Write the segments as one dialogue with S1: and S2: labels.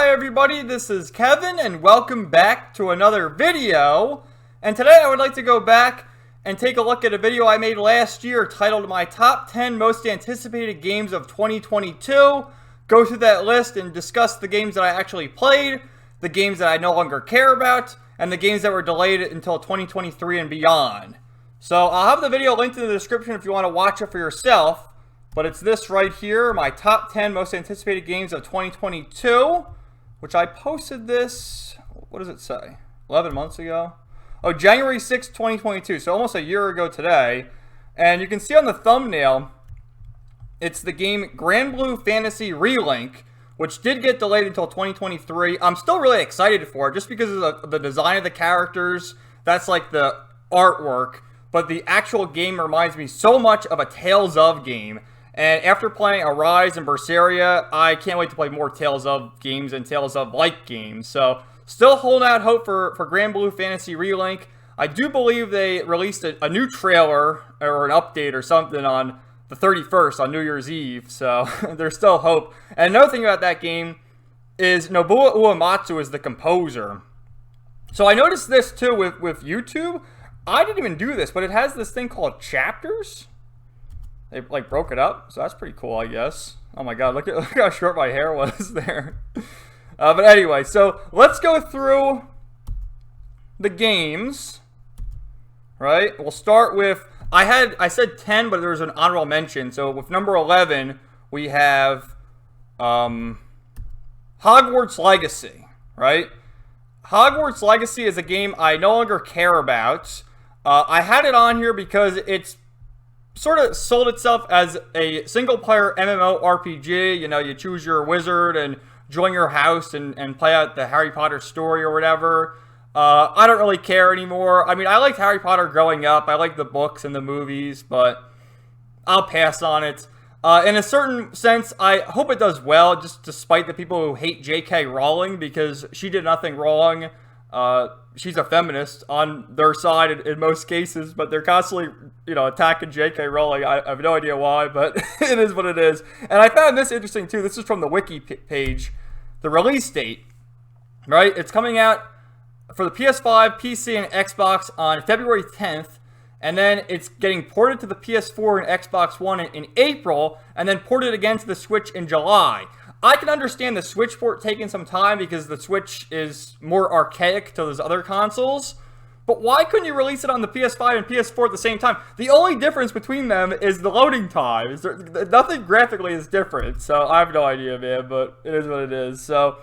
S1: Hi everybody, this is Kevin and welcome back to another video. And today I would like to go back and take a look at a video I made last year titled My Top 10 Most Anticipated Games of 2022. Go through that list and discuss the games that I actually played, the games that I no longer care about, and the games that were delayed until 2023 and beyond. So I'll have the video linked in the description if you want to watch it for yourself. But it's this right here, my top 10 most anticipated games of 2022, which I posted this, what does it say, 11 months ago? Oh, January 6, 2022, so almost a year ago today. And you can see on the thumbnail, it's the game Granblue Fantasy Relink, which did get delayed until 2023. I'm still really excited for it, just because of the design of the characters. That's like the artwork. But the actual game reminds me so much of a Tales of game. And after playing Arise and Berseria, I can't wait to play more Tales of games and Tales of-like games. So, still holding out hope for Granblue Fantasy Relink. I do believe they released a new trailer, or an update or something, on the 31st, on New Year's Eve. So, there's still hope. And another thing about that game is Nobuo Uematsu is the composer. So, I noticed this too with YouTube. I didn't even do this, but it has this thing called chapters. They like broke it up, so that's pretty cool, I guess. Oh my god, look how short my hair was there. But anyway, so let's go through the games. Right? We'll start with I said 10, but there was an honorable mention. So with number 11, we have Hogwarts Legacy. Right? Hogwarts Legacy is a game I no longer care about. I had it on here because it's sort of sold itself as a single-player MMORPG. You know, you choose your wizard and join your house and play out the Harry Potter story or whatever. I don't really care anymore. I mean, I liked Harry Potter growing up. I liked the books and the movies, but I'll pass on it. In a certain sense, I hope it does well, just despite the people who hate J.K. Rowling, because she did nothing wrong. She's a feminist on their side in most cases, but they're constantly, attacking J.K. Rowling. I have no idea why, but it is what it is. And I found this interesting too. This is from the wiki page. The release date, right? It's coming out for the PS5, PC, and Xbox on February 10th. And then it's getting ported to the PS4 and Xbox One in April, and then ported again to the Switch in July. I can understand the Switch port taking some time because the Switch is more archaic to those other consoles. But why couldn't you release it on the PS5 and PS4 at the same time? The only difference between them is the loading time. Nothing graphically is different. So I have no idea, man, but it is what it is. So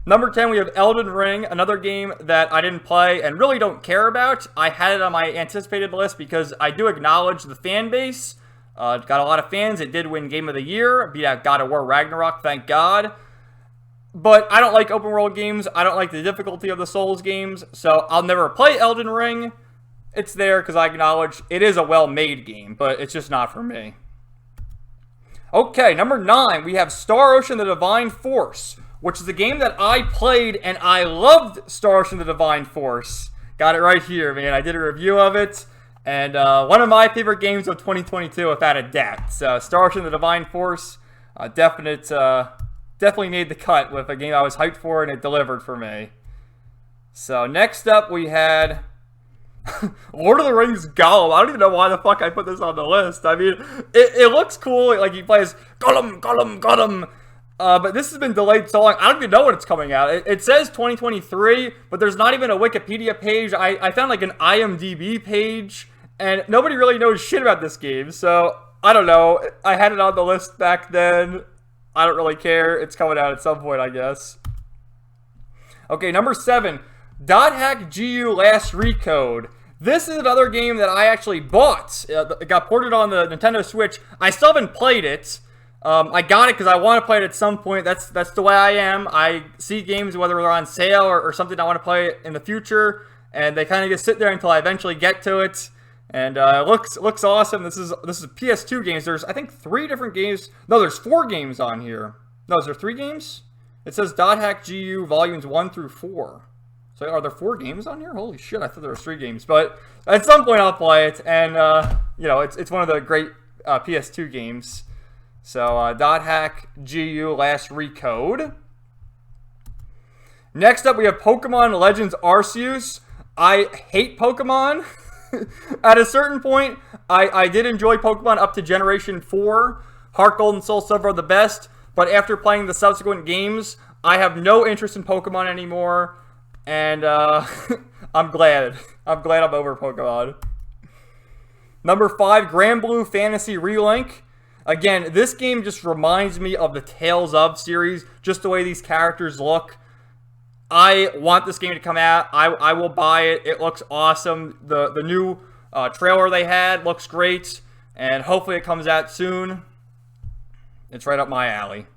S1: number 10, we have Elden Ring, another game that I didn't play and really don't care about. I had it on my anticipated list because I do acknowledge the fan base. Got a lot of fans. It did win Game of the Year. Beat out God of War Ragnarok, thank God. But I don't like open world games. I don't like the difficulty of the Souls games. So I'll never play Elden Ring. It's there because I acknowledge it is a well-made game, but it's just not for me. Okay, number 9, we have Star Ocean: The Divine Force, which is a game that I played and I loved. Star Ocean: The Divine Force. Got it right here, man. I did a review of it. And one of my favorite games of 2022, without a doubt. So, Star Ocean: The Divine Force, definitely made the cut with a game I was hyped for, and it delivered for me. So, next up, we had Lord of the Rings Gollum. I don't even know why the fuck I put this on the list. I mean, it looks cool. Like, he plays Gollum. But this has been delayed so long, I don't even know when it's coming out. It says 2023, but there's not even a Wikipedia page. I found like an IMDb page, and nobody really knows shit about this game. So, I don't know. I had it on the list back then. I don't really care. It's coming out at some point, I guess. Okay, number 7. Dot Hack GU Last Recode. This is another game that I actually bought. It got ported on the Nintendo Switch. I still haven't played it. I got it because I want to play it at some point. That's the way I am. I see games, whether they're on sale or something I want to play in the future, and they kind of just sit there until I eventually get to it. And it looks awesome. This is PS2 games. There's, I think, 3 different games. No, there's 4 games on here. No, is there 3 games? It says Dot Hack GU Volumes 1 through 4. So are there 4 games on here? Holy shit, I thought there was 3 games. But at some point I'll play it, and it's one of the great PS2 games. So, Dot Hack GU Last Recode. Next up, we have Pokemon Legends Arceus. I hate Pokemon. At a certain point, I did enjoy Pokemon up to Generation 4. Heart Gold and Soul Silver are the best. But after playing the subsequent games, I have no interest in Pokemon anymore. And I'm glad. I'm glad I'm over Pokemon. Number 5, Granblue Fantasy Relink. Again, this game just reminds me of the Tales of series. Just the way these characters look. I want this game to come out. I will buy it. It looks awesome. The new trailer they had looks great. And hopefully it comes out soon. It's right up my alley.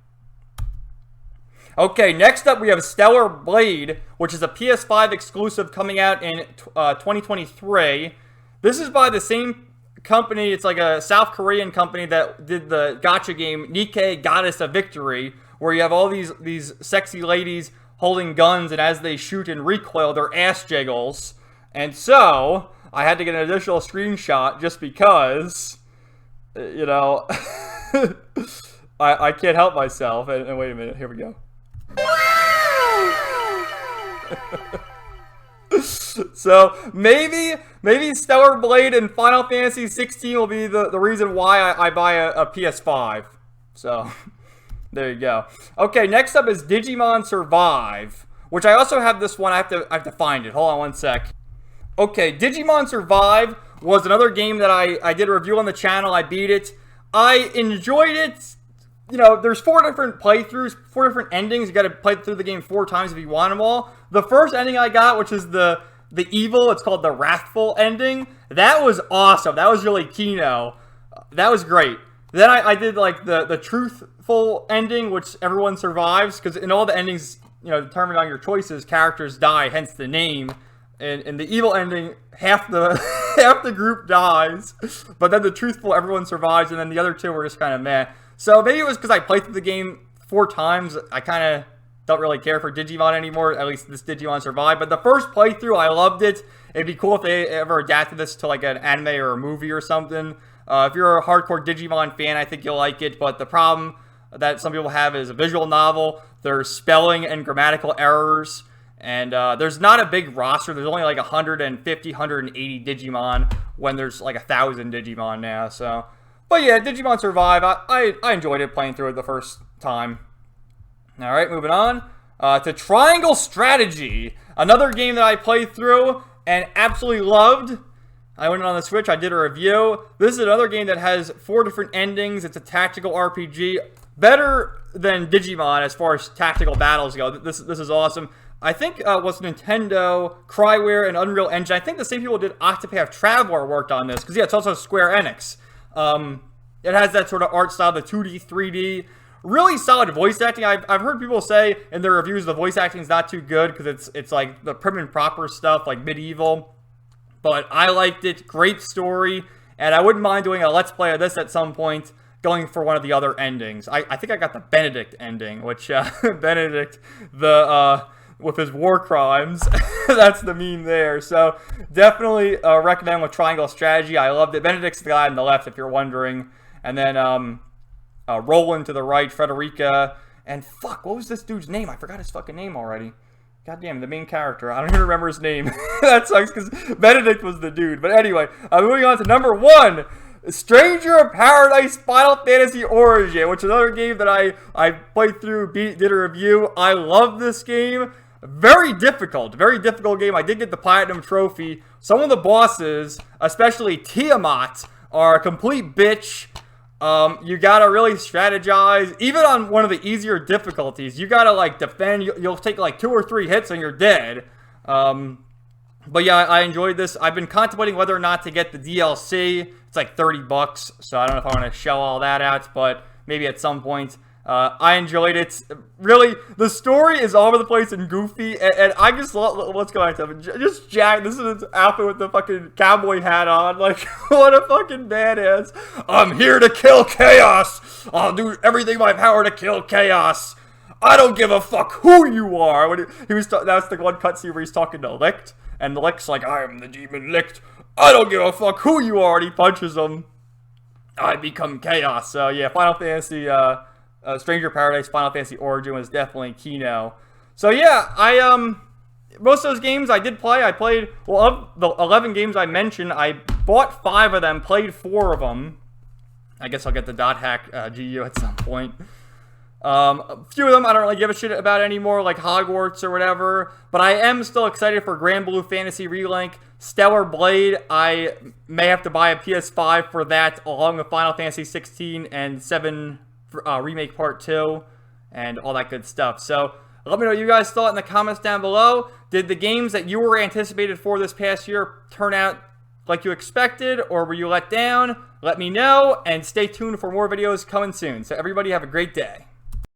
S1: Okay, next up we have Stellar Blade, which is a PS5 exclusive coming out in 2023. This is by the same company. It's like a South Korean company that did the gacha game Nikkei Goddess of Victory, where you have all these sexy ladies holding guns, and as they shoot and recoil, their ass jiggles. And so, I had to get an additional screenshot just because, you know, I can't help myself. And wait a minute, here we go. So, maybe Stellar Blade and Final Fantasy 16 will be the reason why I buy a PS5. So... there you go. Okay, next up is Digimon Survive, which I also have this one. I have to find it. Hold on one sec. Okay, Digimon Survive was another game that I did a review on the channel. I beat it. I enjoyed it. You know, there's 4 different playthroughs, 4 different endings. You got to play through the game 4 times if you want them all. The first ending I got, which is the evil, it's called the Wrathful ending. That was awesome. That was really Kino. That was great. Then I did like the truthful ending, which everyone survives, because in all the endings, you know, determined on your choices, characters die, hence the name. And in the evil ending, half the group dies, but then the truthful, everyone survives, and then the other 2 were just kind of meh. So maybe it was because I played through the game 4 times. I kind of don't really care for Digimon anymore, at least this Digimon Survive. But the first playthrough, I loved it. It'd be cool if they ever adapted this to like an anime or a movie or something. If you're a hardcore Digimon fan, I think you'll like it, but the problem that some people have is a visual novel. There's spelling and grammatical errors, and there's not a big roster. There's only like 150, 180 Digimon when there's like 1,000 Digimon now, so... But yeah, Digimon Survive, I enjoyed it playing through it the first time. Alright, moving on to Triangle Strategy, another game that I played through and absolutely loved. I went on the Switch, I did a review. This is another game that has 4 different endings. It's a tactical RPG. Better than Digimon as far as tactical battles go. This is awesome. I think it was Nintendo, Cryware, and Unreal Engine. I think the same people who did Octopath Traveler worked on this. Because, yeah, it's also Square Enix. It has that sort of art style, the 2D, 3D. Really solid voice acting. I've heard people say in their reviews the voice acting is not too good because it's like the prim and proper stuff, like medieval. But I liked it. Great story. And I wouldn't mind doing a Let's Play of this at some point, going for one of the other endings. I think I got the Benedict ending, which, Benedict, with his war crimes, that's the meme there. So, definitely recommend with Triangle Strategy. I loved it. Benedict's the guy on the left, if you're wondering. And then, Roland to the right, Frederica. And fuck, what was this dude's name? I forgot his fucking name already. God damn, the main character. I don't even remember his name. That sucks because Benedict was the dude. But anyway, moving on to number 1. Stranger of Paradise Final Fantasy Origin, which is another game that I played through, did a review. I love this game. Very difficult game. I did get the Platinum Trophy. Some of the bosses, especially Tiamat, are a complete bitch. You gotta really strategize. Even on one of the easier difficulties, you gotta like defend. You'll take like 2 or 3 hits and you're dead. But yeah, I enjoyed this. I've been contemplating whether or not to get the DLC. It's like $30, so I don't know if I want to shell all that out, but maybe at some point. I enjoyed it. Really, the story is all over the place and goofy, and I just love, let's go back to it. Just Jack, this is his outfit with the fucking cowboy hat on, like, what a fucking badass. I'm here to kill chaos. I'll do everything in my power to kill chaos. I don't give a fuck who you are. When that's the one cutscene where he's talking to Licht, and Licht's like, I am the demon Licht. I don't give a fuck who you are, and he punches him. I become chaos. So yeah, Final Fantasy, Stranger Paradise, Final Fantasy Origin was definitely Kino. So yeah, most of those games I did play. I played, well, of the 11 games I mentioned, I bought 5 of them, played 4 of them. I guess I'll get the dot hack GU at some point. A few of them I don't really give a shit about anymore, like Hogwarts or whatever. But I am still excited for Grand Blue Fantasy Relink. Stellar Blade, I may have to buy a PS5 for that, along with Final Fantasy 16 and 7 Remake Part 2, and all that good stuff. So let me know what you guys thought in the comments down below. Did the games that you were anticipated for this past year turn out like you expected, or were you let down? Let me know, and stay tuned for more videos coming soon. So everybody have a great day.